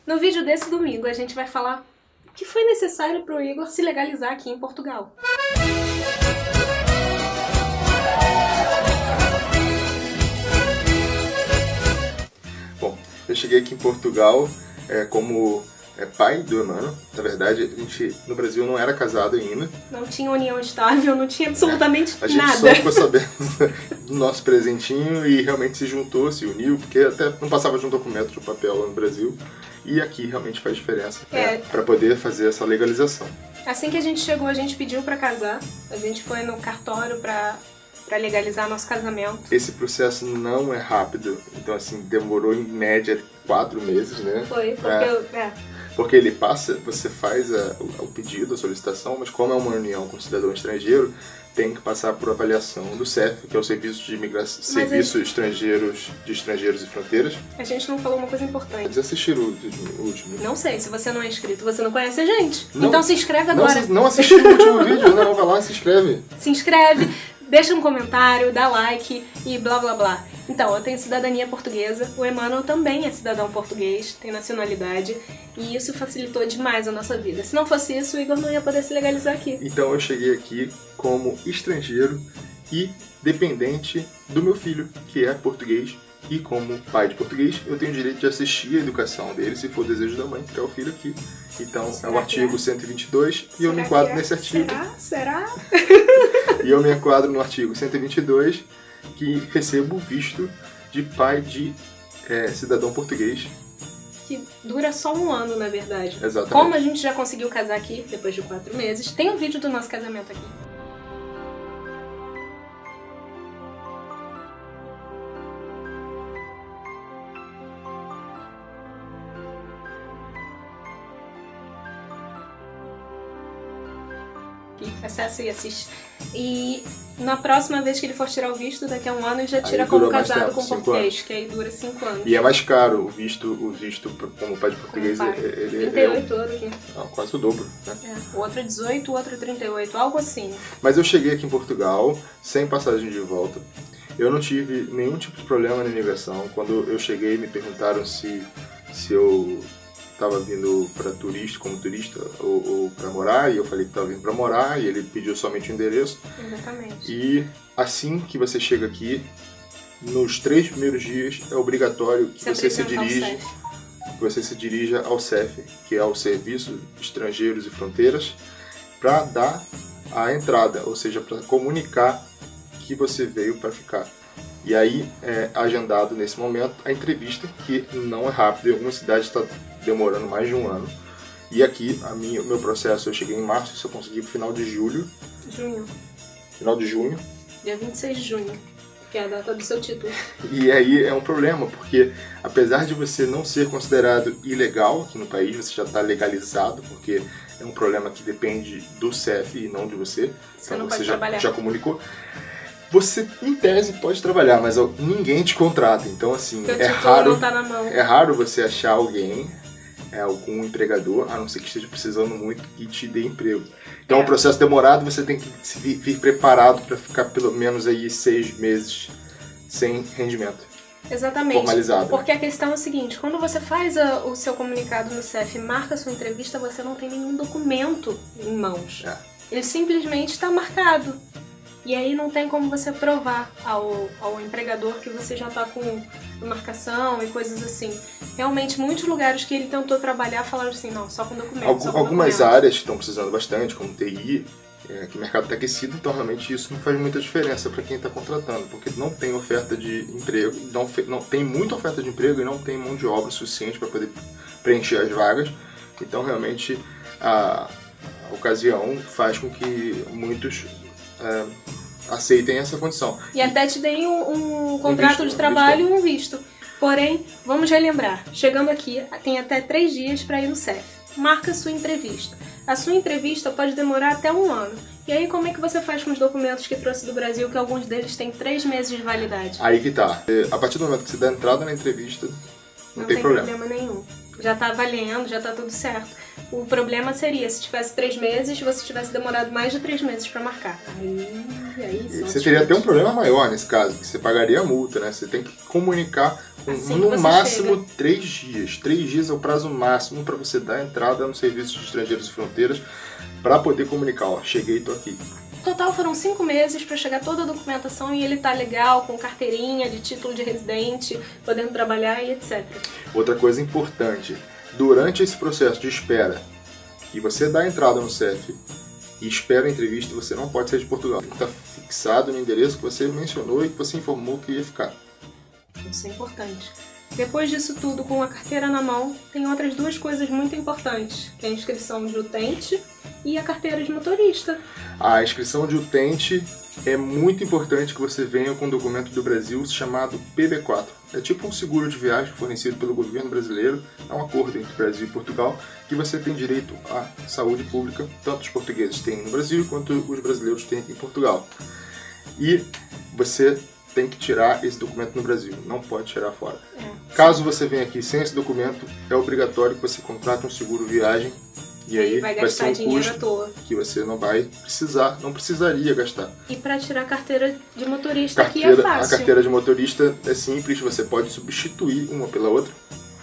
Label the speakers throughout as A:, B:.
A: No vídeo desse domingo a gente vai falar o que foi necessário para o Igor se legalizar aqui em Portugal.
B: Bom, eu cheguei aqui em Portugal como pai do Emmanuel. Na verdade, a gente no Brasil não era casado ainda.
A: Não tinha união estável, não tinha absolutamente nada.
B: A gente só ficou sabendo do nosso presentinho e realmente se juntou, se uniu, porque até não passava de um documento de um papel lá no Brasil. E aqui realmente faz diferença para poder fazer essa legalização.
A: Assim que a gente chegou, a gente pediu para casar. A gente foi no cartório para legalizar nosso casamento.
B: Esse processo não é rápido, então assim, demorou em média 4 meses, né?
A: Foi, porque
B: Porque ele passa, você faz o pedido, a solicitação, mas como é uma união com cidadão estrangeiro, tem que passar por avaliação do CEF, que é o Serviço de Imigração, Serviço Estrangeiros de Estrangeiros e Fronteiras.
A: A gente não falou uma coisa importante.
B: Eles assistiram o último.
A: Não sei, se você não é inscrito, você não conhece a gente.
B: Não,
A: então se inscreve agora.
B: Não assistiu o último vídeo, não, vai lá e se inscreve.
A: Se inscreve, deixa um comentário, dá like e blá blá blá. Então, eu tenho cidadania portuguesa, o Emmanuel também é cidadão português, tem nacionalidade, e isso facilitou demais a nossa vida. Se não fosse isso, o Igor não ia poder se legalizar aqui.
B: Então eu cheguei aqui como estrangeiro e dependente do meu filho, que é português, e como pai de português, eu tenho o direito de assistir a educação dele, se for desejo da mãe, que é o filho aqui. Então, é o artigo 122, e eu me enquadro nesse artigo.
A: Será?
B: E eu me enquadro no artigo 122, que recebo visto de pai de cidadão português.
A: Que dura só 1 ano, na verdade.
B: Exatamente.
A: Como a gente já conseguiu casar aqui, depois de 4 meses, tem um vídeo do nosso casamento aqui. Acessa e assiste. E na próxima vez que ele for tirar o visto, daqui a 1 ano, ele já tira como casado com português, que aí dura 5 anos.
B: E é mais caro o visto como pai de português. Ele
A: 38 ouro aqui.
B: Quase o dobro, né?
A: O outro é 18, o outro é 38, algo assim.
B: Mas eu cheguei aqui em Portugal sem passagem de volta. Eu não tive nenhum tipo de problema na imigração. Quando eu cheguei, me perguntaram se eu estava vindo para turista, como turista, ou para morar, e eu falei que estava vindo para morar, e ele pediu somente o endereço.
A: Exatamente.
B: E assim que você chega aqui, nos 3 primeiros dias, é obrigatório que você se dirija ao CEF, que é o Serviço Estrangeiros e Fronteiras, para dar a entrada, ou seja, para comunicar que você veio para ficar. E aí é agendado nesse momento a entrevista, que não é rápido, em algumas cidades está demorando mais de 1 ano. E aqui, o meu processo, eu cheguei em março, isso eu consegui no final de julho. Final de junho.
A: Dia 26 de junho, que é a data do seu título.
B: E aí é um problema, porque apesar de você não ser considerado ilegal aqui no país, você já está legalizado, porque é um problema que depende do CEF e não de você.
A: Então
B: você já comunicou. Você, em tese, pode trabalhar, mas ninguém te contrata. Então, assim, é raro você achar alguém, algum empregador, a não ser que esteja precisando muito e te dê emprego. Então, é um processo demorado, você tem que vir preparado para ficar pelo menos aí 6 meses sem rendimento.
A: Exatamente.
B: Formalizado.
A: Porque a questão é o seguinte, quando você faz o seu comunicado no CEF e marca a sua entrevista, você não tem nenhum documento em mãos. Ele simplesmente está marcado. E aí não tem como você provar ao empregador que você já está com marcação e coisas assim. Realmente, muitos lugares que ele tentou trabalhar falaram assim, não, só com documento.
B: Algumas áreas estão precisando bastante, como TI, que o mercado está aquecido, então realmente isso não faz muita diferença para quem está contratando, porque não tem oferta de emprego, não tem muita oferta de emprego e não tem mão de obra suficiente para poder preencher as vagas. Então realmente a ocasião faz com que muitos aceitem essa condição.
A: E até te deem um contrato de trabalho e um visto. Porém, vamos relembrar, chegando aqui, tem até 3 dias para ir no CEF. Marca a sua entrevista. A sua entrevista pode demorar até 1 ano. E aí, como é que você faz com os documentos que trouxe do Brasil, que alguns deles têm 3 meses de validade?
B: Aí que tá. A partir do momento que você dá entrada na entrevista, não tem problema
A: nenhum. Já tá valendo, já tá tudo certo. O problema seria se tivesse 3 meses, você tivesse demorado mais de 3 meses para marcar. Aí
B: você teria até um problema maior nesse caso, que você pagaria a multa, né? Você tem que comunicar no máximo 3 dias. 3 dias é o prazo máximo para você dar entrada no Serviço de Estrangeiros e Fronteiras para poder comunicar, ó, cheguei e tô aqui.
A: No total foram 5 meses para chegar toda a documentação e ele tá legal, com carteirinha de título de residente, podendo trabalhar e etc.
B: Outra coisa importante, durante esse processo de espera, que você dá entrada no CEF e espera a entrevista, você não pode sair de Portugal. Tem que estar fixado no endereço que você mencionou e que você informou que ia ficar.
A: Isso é importante. Depois disso tudo, com a carteira na mão, tem outras 2 coisas muito importantes, que é a inscrição de utente e a carteira de motorista.
B: A inscrição de utente é muito importante que você venha com um documento do Brasil chamado PB4. É tipo um seguro de viagem fornecido pelo governo brasileiro, é um acordo entre Brasil e Portugal, que você tem direito à saúde pública, tanto os portugueses têm no Brasil quanto os brasileiros têm aqui em Portugal. E você tem que tirar esse documento no Brasil, não pode tirar fora. Caso você venha aqui sem esse documento, é obrigatório que você contrate um seguro viagem e aí vai ser um custo que você não vai precisar, não precisaria gastar.
A: E para tirar a carteira de motorista aqui é fácil.
B: A carteira de motorista é simples, você pode substituir uma pela outra.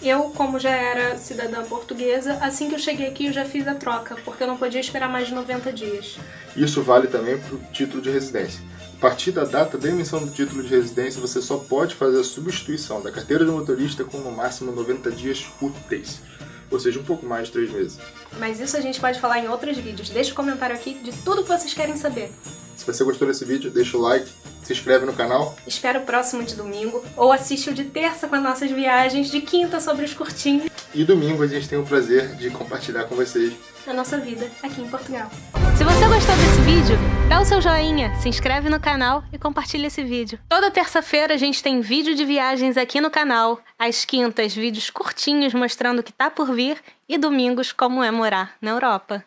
A: Eu, como já era cidadã portuguesa, assim que eu cheguei aqui eu já fiz a troca, porque eu não podia esperar mais de 90 dias.
B: Isso vale também para o título de residência. A partir da data da emissão do título de residência, você só pode fazer a substituição da carteira de motorista com no máximo 90 dias úteis. Ou seja, um pouco mais de 3 meses.
A: Mas isso a gente pode falar em outros vídeos. Deixa um comentário aqui de tudo que vocês querem saber.
B: Se você gostou desse vídeo, deixa o like, se inscreve no canal.
A: Espera o próximo de domingo, ou assiste o de terça com as nossas viagens, de quinta sobre os curtinhos.
B: E domingo a gente tem o prazer de compartilhar com vocês
A: a nossa vida aqui em Portugal. Se você gostou desse vídeo, dá o seu joinha, se inscreve no canal e compartilha esse vídeo. Toda terça-feira a gente tem vídeo de viagens aqui no canal, às quintas vídeos curtinhos mostrando o que tá por vir e domingos como é morar na Europa.